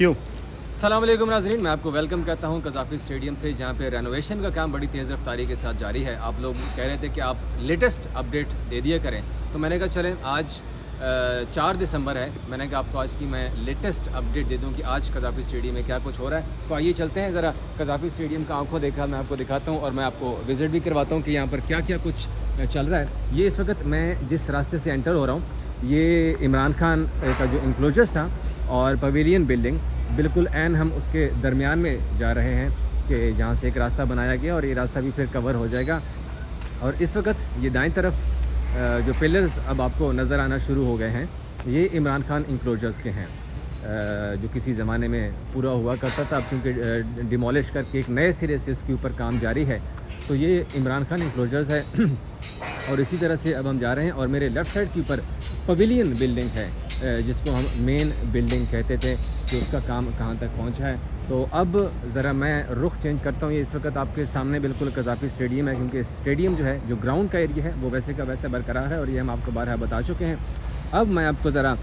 क्यों? अस्सलाम वालेकुम नाज़रीन, मैं आपको वेलकम करता हूं कज़ाफ़ी स्टेडियम से, जहां पे रेनोवेशन का काम बड़ी तेज़ रफ्तारी के साथ जारी है। आप लोग कह रहे थे कि आप लेटेस्ट अपडेट दे दिया करें, तो मैंने कहा चलें आज 4 दिसंबर है, मैंने कहा आपको आज की मैं लेटेस्ट अपडेट दे दूं कि आज कज़ाफ़ी स्टेडियम में क्या कुछ हो रहा है। तो आइए चलते हैं ज़रा कज़ाफ़ी स्टेडियम का आंखों देखा मैं आपको दिखाता हूँ और मैं आपको विज़िट भी करवाता हूँ कि यहाँ पर क्या क्या कुछ चल रहा है। ये इस वक्त मैं जिस रास्ते से एंटर हो रहा हूँ, ये इमरान खान का जो इंक्लोजर्स था और पवेलियन बिल्डिंग, बिल्कुल एन हम उसके दरमियान में जा रहे हैं कि जहाँ से एक रास्ता बनाया गया और ये रास्ता भी फिर कवर हो जाएगा। और इस वक्त ये दाएं तरफ जो पिलर्स अब आपको नज़र आना शुरू हो गए हैं, ये इमरान खान इंक्लोजर्स के हैं, जो किसी ज़माने में पूरा हुआ करता था, अब क्योंकि डिमोलिश करके एक नए सिरे से उसके ऊपर काम जारी है। तो ये इमरान खान इंक्लोजर्स है और इसी तरह से अब हम जा रहे हैं और मेरे लेफ़्ट साइड के ऊपर पवेलियन बिल्डिंग है, जिसको हम मेन बिल्डिंग कहते थे, कि उसका काम कहाँ तक पहुँचा है। तो अब ज़रा मैं रुख चेंज करता हूँ। ये इस वक्त आपके सामने बिल्कुल कज़ाफ़ी स्टेडियम है, क्योंकि स्टेडियम जो है, जो ग्राउंड का एरिया है, वो वैसे का वैसे बरकरार है और ये हम आपको बारहा बता चुके हैं। अब मैं आपको ज़रा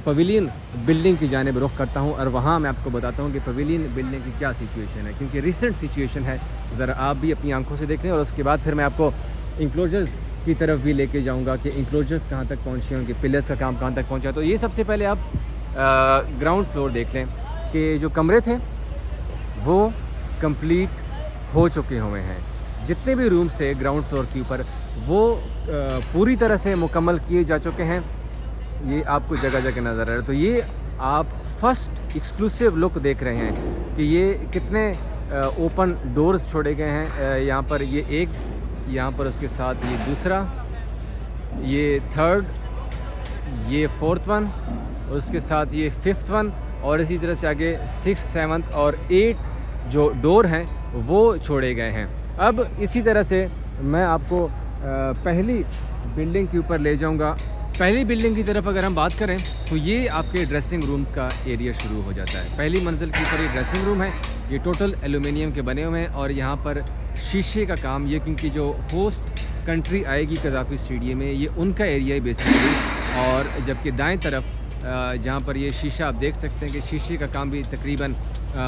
पवेलियन बिल्डिंग की जानिब रुख करता हूँ और वहाँ मैं आपको बताता हूँ कि पवेलियन बिल्डिंग की क्या सिचुएशन है, क्योंकि रिसेंट सिचुएशन है। ज़रा आप भी अपनी आंखों से देख लें और उसके बाद फिर मैं आपको इंक्लोजर्स की तरफ भी लेके जाऊंगा कि इंक्लोजर्स कहाँ तक पहुँचे हैं, उनके पिलर्स का काम कहाँ तक पहुँचा। तो ये सबसे पहले आप ग्राउंड फ्लोर देख लें कि जो कमरे थे वो कंप्लीट हो चुके हुए हैं। जितने भी रूम्स थे ग्राउंड फ्लोर के ऊपर, वो पूरी तरह से मुकम्मल किए जा चुके हैं। ये आपको जगह जगह नज़र आ रहा है। तो ये आप फर्स्ट एक्सक्लूसिव लुक देख रहे हैं कि ये कितने ओपन डोर्स छोड़े गए हैं। यहाँ पर ये एक, यहाँ पर उसके साथ ये दूसरा, ये थर्ड, ये फोर्थ वन, उसके साथ ये फिफ्थ वन, और इसी तरह से आगे 6, 7 और 8 जो डोर हैं वो छोड़े गए हैं। अब इसी तरह से मैं आपको पहली बिल्डिंग के ऊपर ले जाऊंगा। पहली बिल्डिंग की तरफ अगर हम बात करें तो ये आपके ड्रेसिंग रूम्स का एरिया शुरू हो जाता है। पहली मंजिल के ऊपर ये ड्रेसिंग रूम है, ये टोटल एलुमिनियम के बने हुए हैं और यहाँ पर शीशे का काम, ये क्योंकि जो होस्ट कंट्री आएगी कज़ाफ़ी स्टेडियम में, ये उनका एरिया है बेसिकली। और जबकि दाएं तरफ जहाँ पर ये शीशा आप देख सकते हैं कि शीशे का काम भी तकरीबन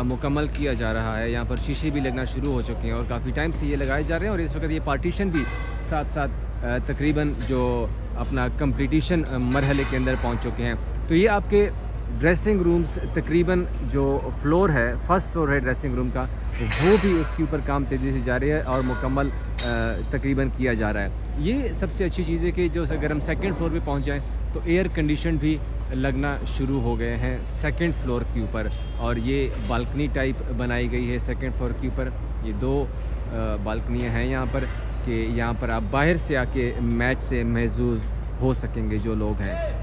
मुकम्मल किया जा रहा है। यहाँ पर शीशे भी लगना शुरू हो चुके हैं और काफ़ी टाइम से ये लगाए जा रहे हैं और इस वक्त ये पार्टीशन भी साथ साथ तकरीबन जो अपना कंप्लीटेशन मरहले के अंदर पहुँच चुके हैं। तो ये आपके ड्रेसिंग रूम्स तकरीबन जो फ्लोर है, फर्स्ट फ्लोर है ड्रेसिंग रूम का, वो भी उसके ऊपर काम तेज़ी से जारी है और मुकम्मल तकरीबन किया जा रहा है। ये सबसे अच्छी चीज़ है कि जो अगर हम सेकंड फ्लोर पे पहुंच जाएं तो एयर कंडीशन भी लगना शुरू हो गए हैं सेकंड फ्लोर के ऊपर। और ये बालकनी टाइप बनाई गई है सेकंड फ्लोर के ऊपर। ये 2 बालकनियाँ हैं यहाँ पर कि यहाँ पर आप बाहर से आके मैच से महजूज़ हो सकेंगे जो लोग हैं।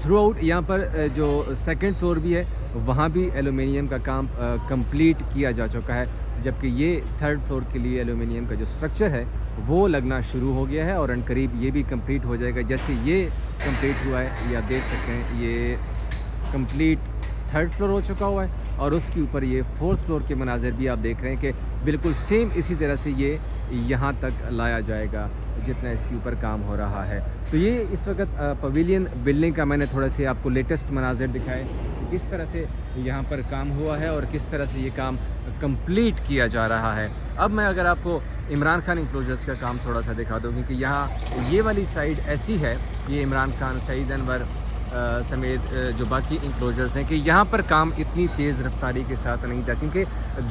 थ्रू आउट यहाँ पर जो सेकंड फ्लोर भी है, वहाँ भी एलुमिनियम का काम कंप्लीट किया जा चुका है, जबकि ये थर्ड फ्लोर के लिए एलुमिनियम का जो स्ट्रक्चर है वो लगना शुरू हो गया है और अनकरीब ये भी कंप्लीट हो जाएगा। जैसे ये कंप्लीट हुआ है, ये आप देख सकते हैं, ये कंप्लीट थर्ड फ्लोर हो चुका हुआ है और उसके ऊपर ये फोर्थ फ्लोर के मनाजिर भी आप देख रहे हैं कि बिल्कुल सेम इसी तरह से ये यहाँ तक लाया जाएगा जितना इसके ऊपर काम हो रहा है। तो ये इस वक्त पवेलियन बिल्डिंग का मैंने थोड़ा से आपको लेटेस्ट मनाजिर दिखाए कि किस तरह से यहाँ पर काम हुआ है और किस तरह से ये काम कंप्लीट किया जा रहा है। अब मैं अगर आपको इमरान खान इंक्लोजर्स का काम थोड़ा सा दिखा दूँ, क्योंकि यहाँ ये वाली साइड ऐसी है, ये इमरान खान, सईद अनवर समेत जो बाकी इंक्लोजर्स हैं, कि यहाँ पर काम इतनी तेज़ रफ्तारी के साथ नहीं था, क्योंकि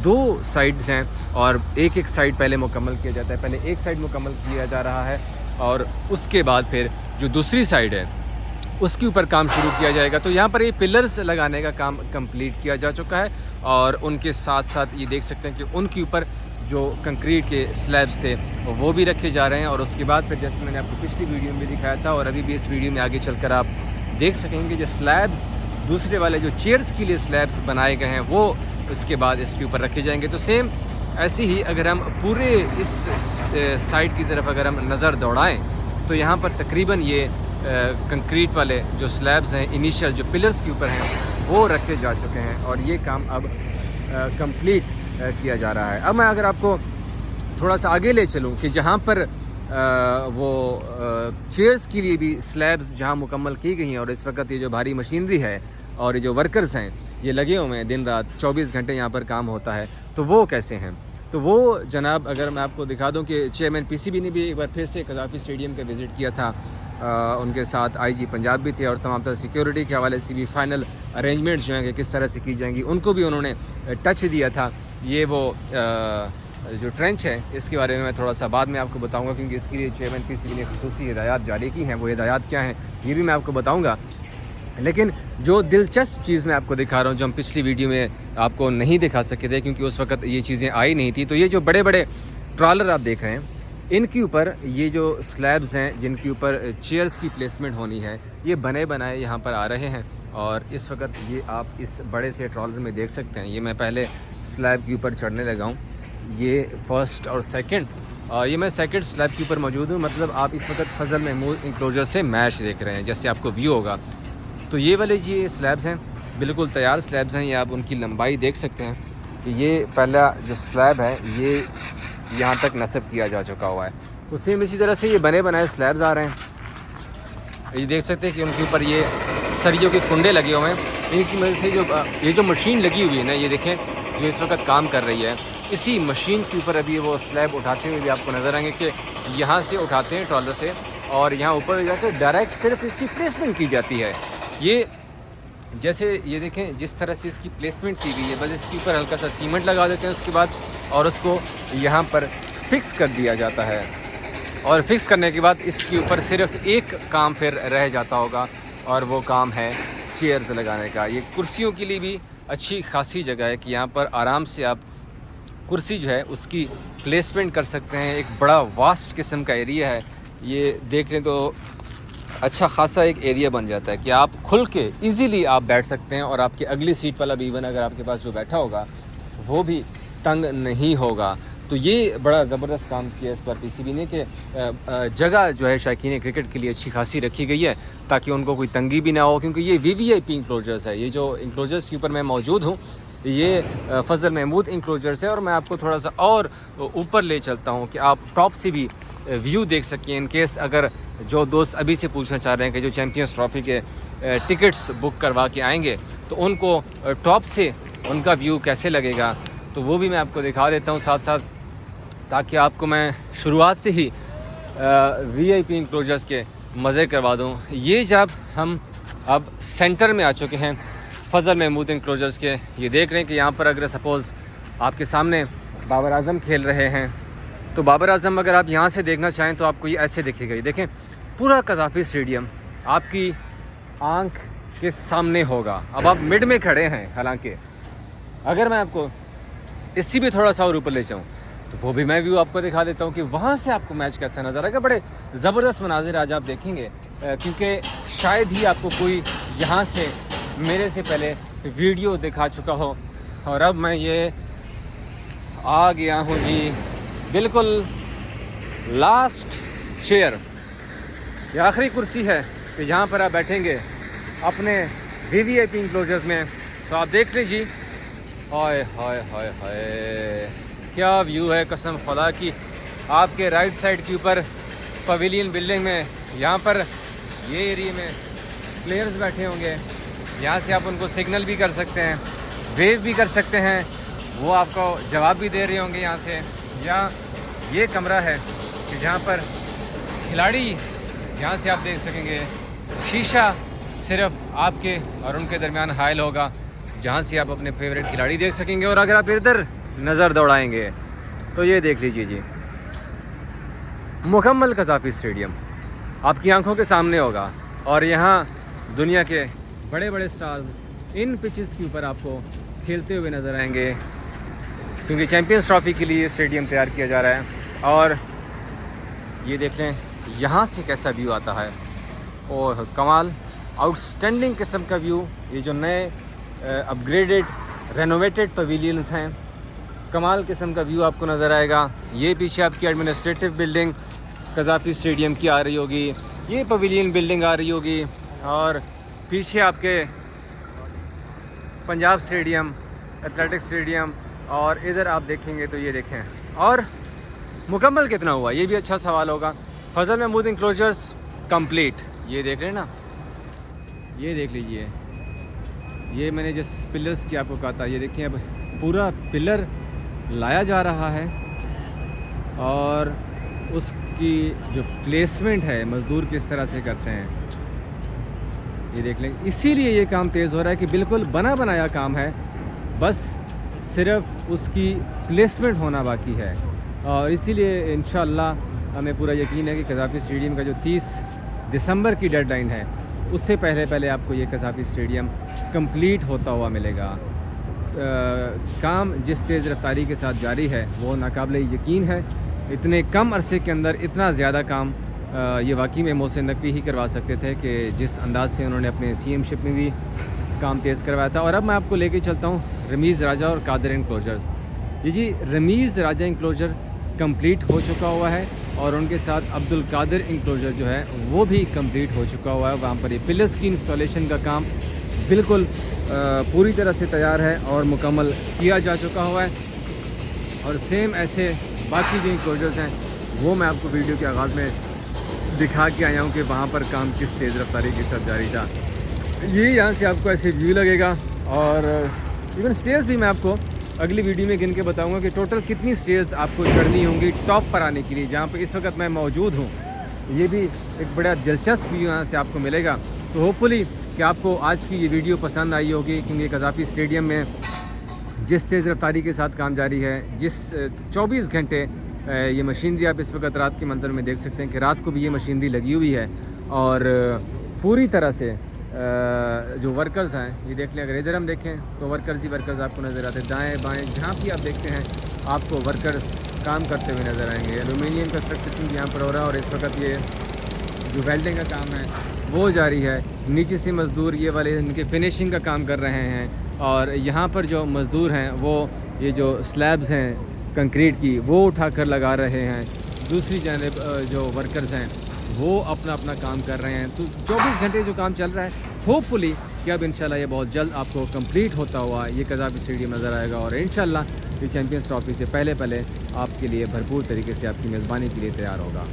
2 साइड्स हैं और एक साइड पहले मुकम्मल किया जाता है। पहले एक साइड मुकम्मल किया जा रहा है और उसके बाद फिर जो दूसरी साइड है उसके ऊपर काम शुरू किया जाएगा। तो यहाँ पर ये पिलर्स लगाने का काम कंप्लीट किया जा चुका है और उनके साथ साथ ये देख सकते हैं कि उनके ऊपर जो कंक्रीट के स्लैब्स थे वो भी रखे जा रहे हैं। और उसके बाद फिर जैसे मैंने आपको पिछली वीडियो में भी दिखाया था और अभी भी इस वीडियो में आगे चलकर आप देख सकेंगे, जो स्लैब्स दूसरे वाले जो चेयर्स के लिए स्लैब्स बनाए गए हैं वो उसके बाद इसके ऊपर रखे जाएंगे। तो सेम ऐसे ही अगर हम पूरे इस साइड की तरफ अगर हम नज़र दौड़ाएं तो यहाँ पर तकरीबन ये कंक्रीट वाले जो स्लैब्स हैं, इनिशियल जो पिलर्स के ऊपर हैं, वो रखे जा चुके हैं और ये काम अब कंप्लीट किया जा रहा है। अब मैं अगर आपको थोड़ा सा आगे ले चलूँ कि जहाँ पर वो चेयर्स के लिए भी स्लैब्स जहाँ मुकम्मल की गई हैं और इस वक्त ये जो भारी मशीनरी है और ये जो वर्कर्स हैं ये लगे हुए हैं दिन रात, 24 घंटे यहाँ पर काम होता है। तो वो कैसे हैं? तो वो जनाब, अगर मैं आपको दिखा दूं कि चेयरमैन पीसीबी ने भी एक बार फिर से कज़ाफ़ी स्टेडियम का विज़िट किया था। उनके साथ आईजी पंजाब भी थे और तमाम तरह सिक्योरिटी के हवाले से भी फ़ाइनल अरेंजमेंट्स जो हैं कि किस तरह से की जाएंगी उनको भी उन्होंने टच दिया था। ये वो जो ट्रेंच है इसके बारे में मैं थोड़ा सा बाद में आपको बताऊंगा, क्योंकि इसके लिए चेयरमैन पीसीबी ने खुसूसी हिदायत जारी की हैं। वो हिदायत क्या हैं ये भी मैं आपको बताऊंगा। लेकिन जो दिलचस्प चीज़ मैं आपको दिखा रहा हूँ, जो हम पिछली वीडियो में आपको नहीं दिखा सके थे क्योंकि उस वक्त ये चीज़ें आई नहीं थी, तो ये जो बड़े बड़े ट्रॉलर आप देख रहे हैं इनके ऊपर ये जो स्लैब्स हैं जिनके ऊपर चेयर्स की प्लेसमेंट होनी है, ये बने बनाए यहाँ पर आ रहे हैं। और इस वक्त ये आप इस बड़े से ट्रॉलर में देख सकते हैं। ये मैं पहले स्लैब के ऊपर चढ़ने लगा हूँ, ये फर्स्ट और सेकंड, और ये मैं सेकंड स्लैब के ऊपर मौजूद हूँ। मतलब आप इस वक्त फजल महमूद इंक्लोजर से मैच देख रहे हैं, जैसे आपको व्यू होगा। तो ये वाले ये स्लैब्स हैं, बिल्कुल तैयार स्लैब्स हैं। ये आप उनकी लंबाई देख सकते हैं कि ये पहला जो स्लैब है ये यहाँ तक नस्ब किया जा चुका हुआ है। उसी में इसी तरह से ये बने बनाए स्लैब्स आ रहे हैं। ये देख सकते हैं कि उनके ऊपर ये सरियों के कुंडे लगे हुए हैं। इनकी वजह से ये जो मशीन लगी हुई है ना, ये देखें जो इस वक्त काम कर रही है, इसी मशीन के ऊपर अभी वो स्लैब उठाते हुए भी आपको नज़र आएंगे कि यहाँ से उठाते हैं ट्रॉलर से और यहाँ ऊपर जाकर डायरेक्ट सिर्फ इसकी प्लेसमेंट की जाती है। ये जैसे ये देखें जिस तरह से इसकी प्लेसमेंट की गई है, बस इसके ऊपर हल्का सा सीमेंट लगा देते हैं उसके बाद, और उसको यहाँ पर फिक्स कर दिया जाता है। और फिक्स करने के बाद इसके ऊपर सिर्फ एक काम फिर रह जाता होगा और वो काम है चेयर्स लगाने का। ये कुर्सियों के लिए भी अच्छी खासी जगह है कि यहाँ पर आराम से आप कुर्सी जो है उसकी प्लेसमेंट कर सकते हैं। एक बड़ा वास्ट किस्म का एरिया है, ये देख लें तो अच्छा खासा एक एरिया बन जाता है कि आप खुल के इजीली आप बैठ सकते हैं और आपकी अगली सीट वाला भी इवन अगर आपके पास जो बैठा होगा वो भी तंग नहीं होगा। तो ये बड़ा ज़बरदस्त काम किया इस पर पीसीबी ने कि जगह जो है शायकीन क्रिकेट के लिए अच्छी खासी रखी गई है ताकि उनको कोई तंगी भी ना हो, क्योंकि ये वीवीआईपी इंक्लोजर्स है। ये जो इंक्लोजर्स के ऊपर मैं मौजूद हूँ ये फजल महमूद इंक्लोजर्स है, और मैं आपको थोड़ा सा और ऊपर ले चलता हूँ कि आप टॉप से भी व्यू देख सकें। इन केस अगर जो दोस्त अभी से पूछना चाह रहे हैं कि जो चैम्पियंस ट्रॉफी के टिकट्स बुक करवा के आएंगे तो उनको टॉप से उनका व्यू कैसे लगेगा, तो वो भी मैं आपको दिखा देता हूँ साथ साथ, ताकि आपको मैं शुरुआत से ही वीआईपी इंक्लोजर्स के मज़े करवा दूँ। ये जब हम अब सेंटर में आ चुके हैं फजल महमूद इंक्लोजर्स के, ये देख रहे हैं कि यहाँ पर अगर सपोज़ आपके सामने बाबर आज़म खेल रहे हैं तो बाबर आज़म अगर आप यहाँ से देखना चाहें तो आपको ये ऐसे दिखेगा। ये देखें पूरा कज़ाफ़ी स्टेडियम आपकी आंख के सामने होगा। अब आप मिड में खड़े हैं, हालांकि अगर मैं आपको इससे भी थोड़ा सा और ऊपर ले जाऊँ तो वो भी मैं व्यू आपको दिखा देता हूँ कि वहाँ से आपको मैच कैसा नज़र आएगा। बड़े ज़बरदस्त मनाजिर आज आप देखेंगे, क्योंकि शायद ही आपको कोई यहाँ से मेरे से पहले वीडियो दिखा चुका हो। और अब मैं ये आ गया हूँ जी बिल्कुल लास्ट चेयर, ये आखिरी कुर्सी है कि जहाँ पर आप बैठेंगे अपने वीवीआईपी इंक्लोजर्स में। तो आप देख लीजिए, हाय हाय हाय हाय क्या व्यू है कसम खुदा की। आपके राइट साइड के ऊपर पवेलियन बिल्डिंग में यहाँ पर ये एरिया में प्लेयर्स बैठे होंगे, यहाँ से आप उनको सिग्नल भी कर सकते हैं, वेव भी कर सकते हैं, वो आपको जवाब भी दे रहे होंगे यहाँ से। या ये कमरा है कि जहाँ पर खिलाड़ी, यहाँ से आप देख सकेंगे शीशा सिर्फ आपके और उनके दरमियान हाइल होगा, जहाँ से आप अपने फेवरेट खिलाड़ी देख सकेंगे। और अगर आप इधर नज़र दौड़ाएंगे तो ये देख लीजिए जी, मुकम्मल कज़ाफ़ी स्टेडियम आपकी आंखों के सामने होगा। और यहाँ दुनिया के बड़े बड़े स्टार्स इन पिचेस के ऊपर आपको खेलते हुए नज़र आएंगे, क्योंकि चैम्पियंस ट्रॉफी के लिए स्टेडियम तैयार किया जा रहा है। और ये देख लें यहाँ से कैसा व्यू आता है, और कमाल आउटस्टैंडिंग किस्म का व्यू। ये जो नए अपग्रेडेड रेनोवेटेड पवेलियंस हैं, कमाल किस्म का व्यू आपको नज़र आएगा। ये पीछे आपकी एडमिनिस्ट्रेटिव बिल्डिंग कज़ाफ़ी स्टेडियम की आ रही होगी, ये पवेलियन बिल्डिंग आ रही होगी, और पीछे आपके पंजाब स्टेडियम, एथलेटिक्स स्टेडियम, और इधर आप देखेंगे तो ये देखें। और मुकम्मल कितना हुआ ये भी अच्छा सवाल होगा। फजल महमूद इंक्लोजर्स कंप्लीट, ये देख रहे हैं ना, ये देख लीजिए ये मैंने जिस पिलर्स की आपको कहा था, ये देखिए अब पूरा पिलर लाया जा रहा है और उसकी जो प्लेसमेंट है मज़दूर किस तरह से करते हैं ये देख लें। इसीलिए ये काम तेज़ हो रहा है कि बिल्कुल बना बनाया काम है, बस सिर्फ उसकी प्लेसमेंट होना बाकी है। और इसीलिए इंशाअल्लाह हमें पूरा यकीन है कि कज़ाफ़ी स्टेडियम का जो 30 दिसंबर की डेडलाइन है उससे पहले पहले आपको ये कज़ाफ़ी स्टेडियम कंप्लीट होता हुआ मिलेगा। काम जिस तेज़ रफ्तारी के साथ जारी है वो नाकाबिले यकीन है। इतने कम अरसे के अंदर इतना ज़्यादा काम ये वाकई में मोहसिन नकवी ही करवा सकते थे कि जिस अंदाज से उन्होंने अपने सीएमशिप में भी काम तेज़ करवाया था। और अब मैं आपको लेके चलता हूँ रमीज़ राजा और कादर इंक्लोजर्स। जी रमीज़ राजा इंक्लोजर कंप्लीट हो चुका हुआ है और उनके साथ अब्दुल कादिर इंक्लोजर जो है वो भी कंप्लीट हो चुका हुआ है। वहाँ पर ये पिलर्स की इंस्टॉलेशन का काम बिल्कुल पूरी तरह से तैयार है और मुकम्मल किया जा चुका हुआ है। और सेम ऐसे बाकी जो इंक्लोजर्स हैं वो मैं आपको वीडियो के आगाज़ में दिखा के आया हूँ कि वहाँ पर काम किस तेज़ रफ्तारी के साथ जारी था। ये यहाँ से आपको ऐसे व्यू लगेगा और इवन स्टेयर्स भी मैं आपको अगली वीडियो में गिन के बताऊंगा कि टोटल कितनी स्टेयर्स आपको चढ़नी होंगी टॉप पर आने के लिए, जहाँ पे इस वक्त मैं मौजूद हूँ। ये भी एक बड़ा दिलचस्प व्यू यहाँ से आपको मिलेगा। तो होपफुली कि आपको आज की ये वीडियो पसंद आई होगी, क्योंकि कज़ाफ़ी स्टेडियम में जिस तेज़ रफ्तारी के साथ काम जारी है, जिस 24 घंटे ये मशीनरी आप इस वक्त रात के मंजर में देख सकते हैं कि रात को भी ये मशीनरी लगी हुई है और पूरी तरह से जो वर्कर्स हैं ये देख लें। अगर इधर हम देखें तो वर्कर्स ही वर्कर्स आपको नज़र आते हैं, दाएं बाएं जहाँ भी आप देखते हैं आपको वर्कर्स काम करते हुए नज़र आएंगे। एलुमिनियम का स्ट्रक्चर यहाँ पर हो रहा है और इस वक्त ये जो वेल्डिंग का काम है वो जारी है। नीचे से मज़दूर ये वाले इनके फिनिशिंग का काम कर रहे हैं और यहाँ पर जो मज़दूर हैं वो ये जो स्लैब्स हैं कंक्रीट की वो उठाकर लगा रहे हैं। दूसरी जानिब जो वर्कर्स हैं वो अपना अपना काम कर रहे हैं। तो 24 घंटे जो काम चल रहा है, होपफुली कि अब इंशाल्लाह ये बहुत जल्द आपको कंप्लीट होता हुआ ये कज़ाफ़ी स्टेडियम नज़र आएगा और इंशाल्लाह ये चैम्पियंस ट्रॉफी से पहले पहले आपके लिए भरपूर तरीके से आपकी मेज़बानी के लिए तैयार होगा।